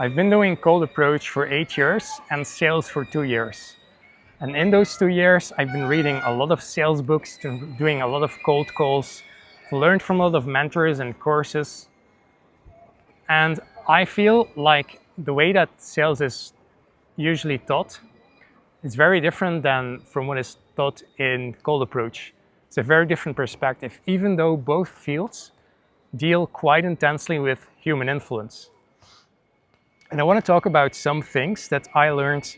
I've been doing cold approach for 8 years and sales for 2 years. And in those 2 years, I've been reading a lot of sales books, doing a lot of cold calls, learned from a lot of mentors and courses. And I feel like the way that sales is usually taught is very different than from what is taught in cold approach. It's a very different perspective, even though both fields deal quite intensely with human influence. And I want to talk about some things that I learned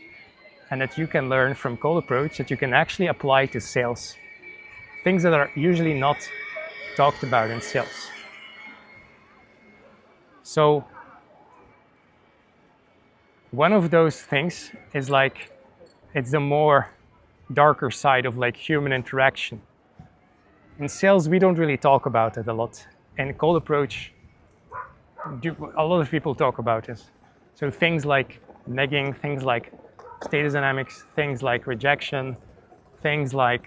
and that you can learn from cold approach that you can actually apply to sales. Things that are usually not talked about in sales. So one of those things is like, it's the more darker side of like human interaction. In sales, we don't really talk about it a lot. In cold approach, a lot of people talk about it. So things like negging, things like status dynamics, things like rejection, things like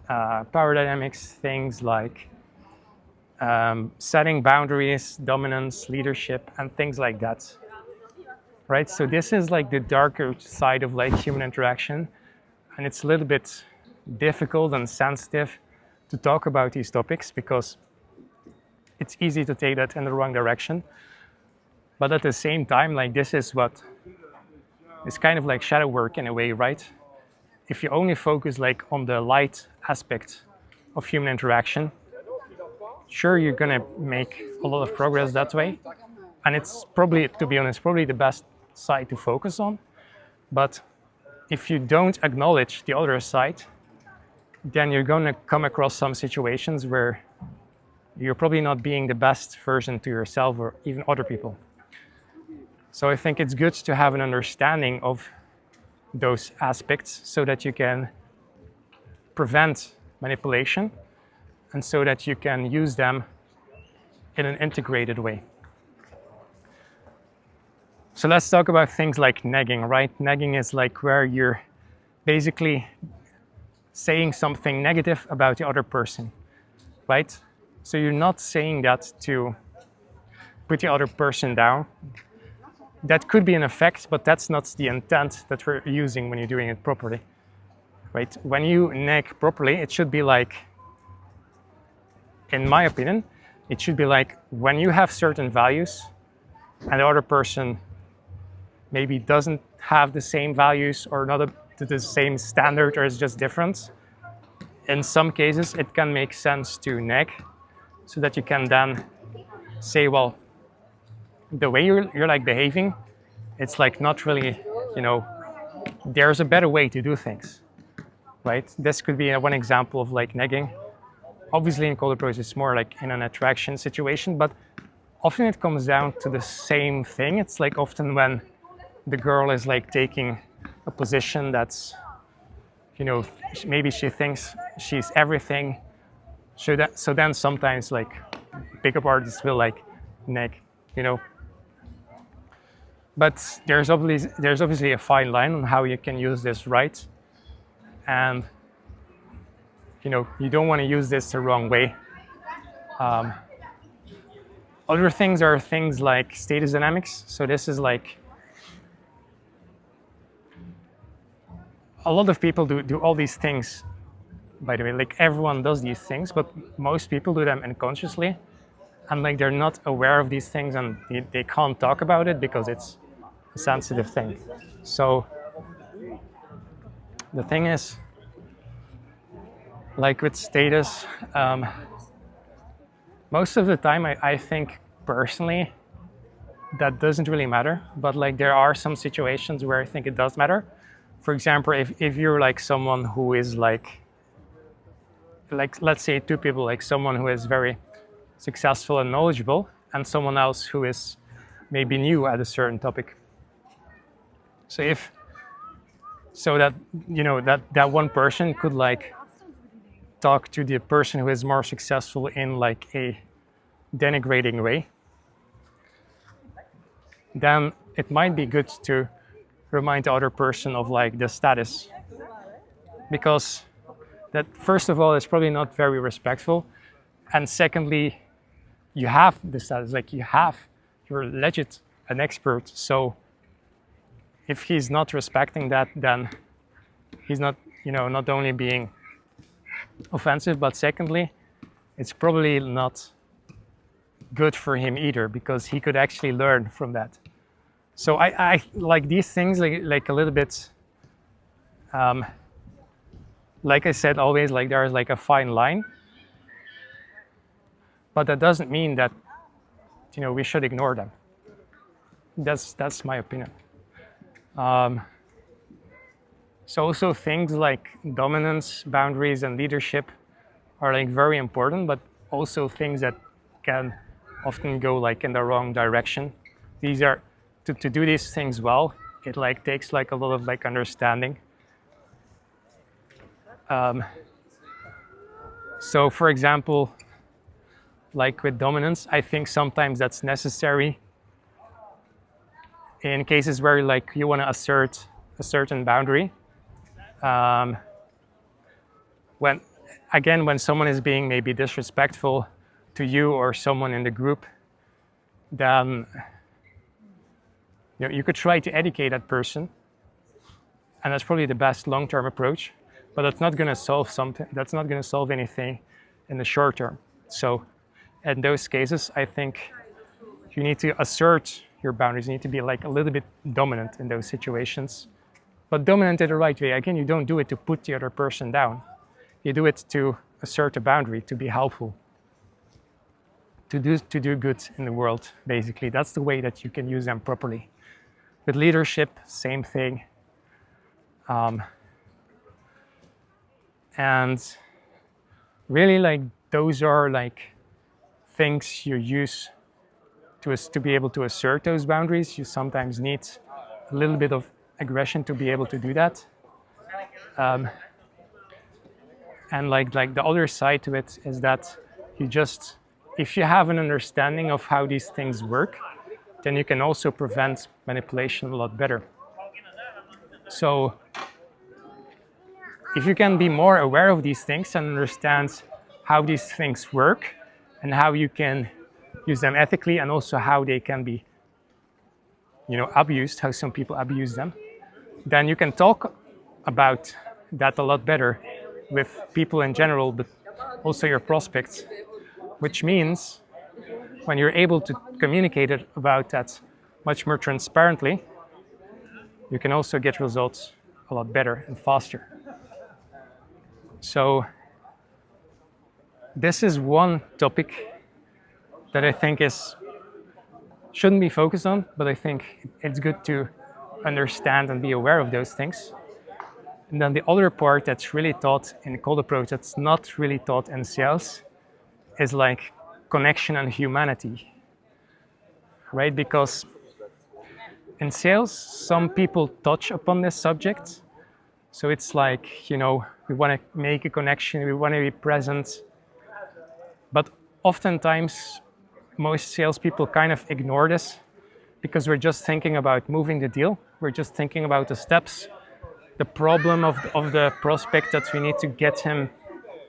power dynamics, things like setting boundaries, dominance, leadership, and things like that. Right? So this is like the darker side of like human interaction, and it's a little bit difficult and sensitive to talk about these topics because it's easy to take that in the wrong direction. But at the same time, like this is what is kind of like shadow work in a way, right? If you only focus like on the light aspect of human interaction, sure, you're gonna make a lot of progress that way. And it's probably, to be honest, probably the best side to focus on. But if you don't acknowledge the other side, then you're gonna come across some situations where you're probably not being the best version to yourself or even other people. So I think it's good to have an understanding of those aspects so that you can prevent manipulation and so that you can use them in an integrated way. So let's talk about things like negging, right? Negging is like where you're basically saying something negative about the other person, right? So you're not saying that to put the other person down. That could be an effect, but that's not the intent that we're using when you're doing it properly, right? When you neg properly, it should be like, in my opinion, it should be like when you have certain values and the other person maybe doesn't have the same values or not to the same standard or is just different. In some cases, it can make sense to neg so that you can then say, well, the way you're like behaving, it's like not really, there's a better way to do things, right? This could be one example of like negging. Obviously in cold approach, it's more like in an attraction situation, but often it comes down to the same thing. It's like often when the girl is like taking a position that's, maybe she thinks she's everything. So then sometimes like pickup artists will like neg, But there's obviously a fine line on how you can use this right. And, you don't want to use this the wrong way. Other things are things like status dynamics. So this is like, a lot of people do all these things, by the way, like everyone does these things, but most people do them unconsciously. And like they're not aware of these things and they can't talk about it because it's a sensitive thing. So the thing is, like with status, most of the time I think personally that doesn't really matter, but like there are some situations where I think it does matter. For example, if you're like someone who is like let's say two people, like someone who is very successful and knowledgeable and someone else who is maybe new at a certain topic. So that one person could like talk to the person who is more successful in like a denigrating way, then it might be good to remind the other person of like the status, because that first of all is probably not very respectful, and secondly, you have the status, like you're legit an expert. So if he's not respecting that, then he's not, not only being offensive, but secondly, it's probably not good for him either, because he could actually learn from that. So I like these things, like a little bit, like I said, always, like there's like a fine line, but that doesn't mean that, we should ignore them. That's my opinion. So also things like dominance, boundaries, and leadership are like very important, but also things that can often go like in the wrong direction. These are to do these things well, it like takes like a lot of like understanding. So for example, like with dominance, I think sometimes that's necessary in cases where like you want to assert a certain boundary. When someone is being maybe disrespectful to you or someone in the group, then you could try to educate that person, and that's probably the best long-term approach. But that's not going to solve something. That's not going to solve anything in the short term. So, in those cases, I think you need to assert your boundaries. You need to be like a little bit dominant in those situations, but dominant in the right way. Again, you don't do it to put the other person down. You do it to assert a boundary, to be helpful, to do good in the world. Basically, that's the way that you can use them properly. With leadership, same thing. And really, like, those are like things you use to be able to assert those boundaries. You sometimes need a little bit of aggression to be able to do that. And like the other side to it is that if you have an understanding of how these things work, then you can also prevent manipulation a lot better. So if you can be more aware of these things and understand how these things work and how you can use them ethically, and also how they can be, abused, how some people abuse them, then you can talk about that a lot better with people in general, but also your prospects, which means when you're able to communicate about that much more transparently, you can also get results a lot better and faster. So this is one topic that I think shouldn't be focused on, but I think it's good to understand and be aware of those things. And then the other part that's really taught in cold approach, that's not really taught in sales, is like connection and humanity, right? Because in sales, some people touch upon this subject. So it's like, we want to make a connection, we want to be present. But oftentimes, most salespeople kind of ignore this because we're just thinking about moving the deal. We're just thinking about the steps, the problem of the prospect that we need to get him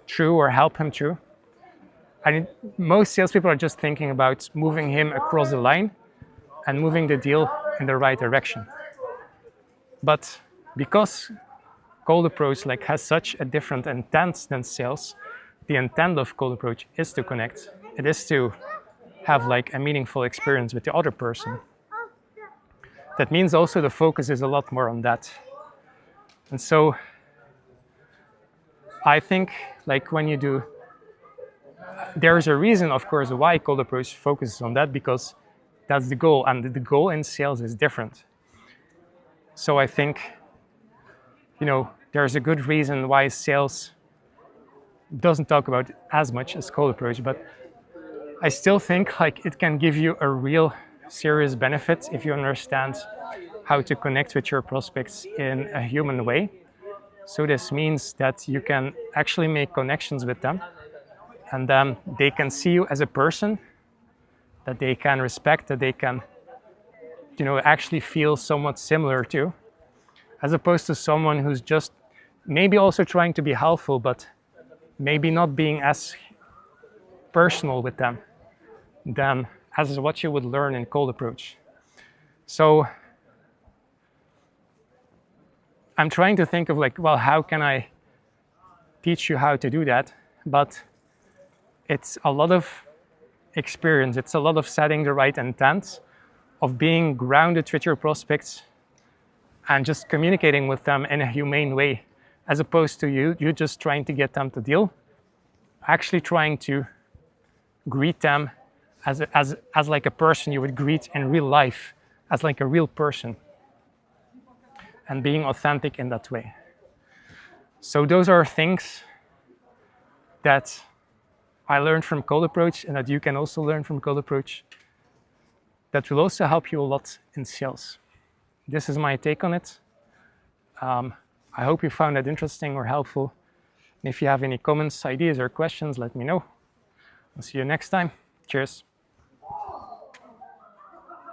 through or help him through. Most salespeople are just thinking about moving him across the line and moving the deal in the right direction. But because cold approach has such a different intent than sales, the intent of cold approach is to connect. It is to have a meaningful experience with the other person. That means also the focus is a lot more on that. And so I think when you do, there's a reason, of course, why cold approach focuses on that, because that's the goal, and the goal in sales is different. So I think, there's a good reason why sales doesn't talk about it as much as cold approach, but I still think it can give you a real serious benefit if you understand how to connect with your prospects in a human way. So this means that you can actually make connections with them, and then they can see you as a person that they can respect, that they can, actually feel somewhat similar to, as opposed to someone who's just maybe also trying to be helpful, but maybe not being as personal with them than as what you would learn in cold approach. So I'm trying to think of like, well, how can I teach you how to do that? But it's a lot of experience. It's a lot of setting the right intent, of being grounded with your prospects and just communicating with them in a humane way, as opposed to you just trying to get them to deal, actually trying to greet them as like a person you would greet in real life, as like a real person, and being authentic in that way. So those are things that I learned from Cold Approach, and that you can also learn from Cold Approach, that will also help you a lot in sales. This is my take on it. I hope you found that interesting or helpful. And if you have any comments, ideas, or questions, let me know. I'll see you next time. Cheers.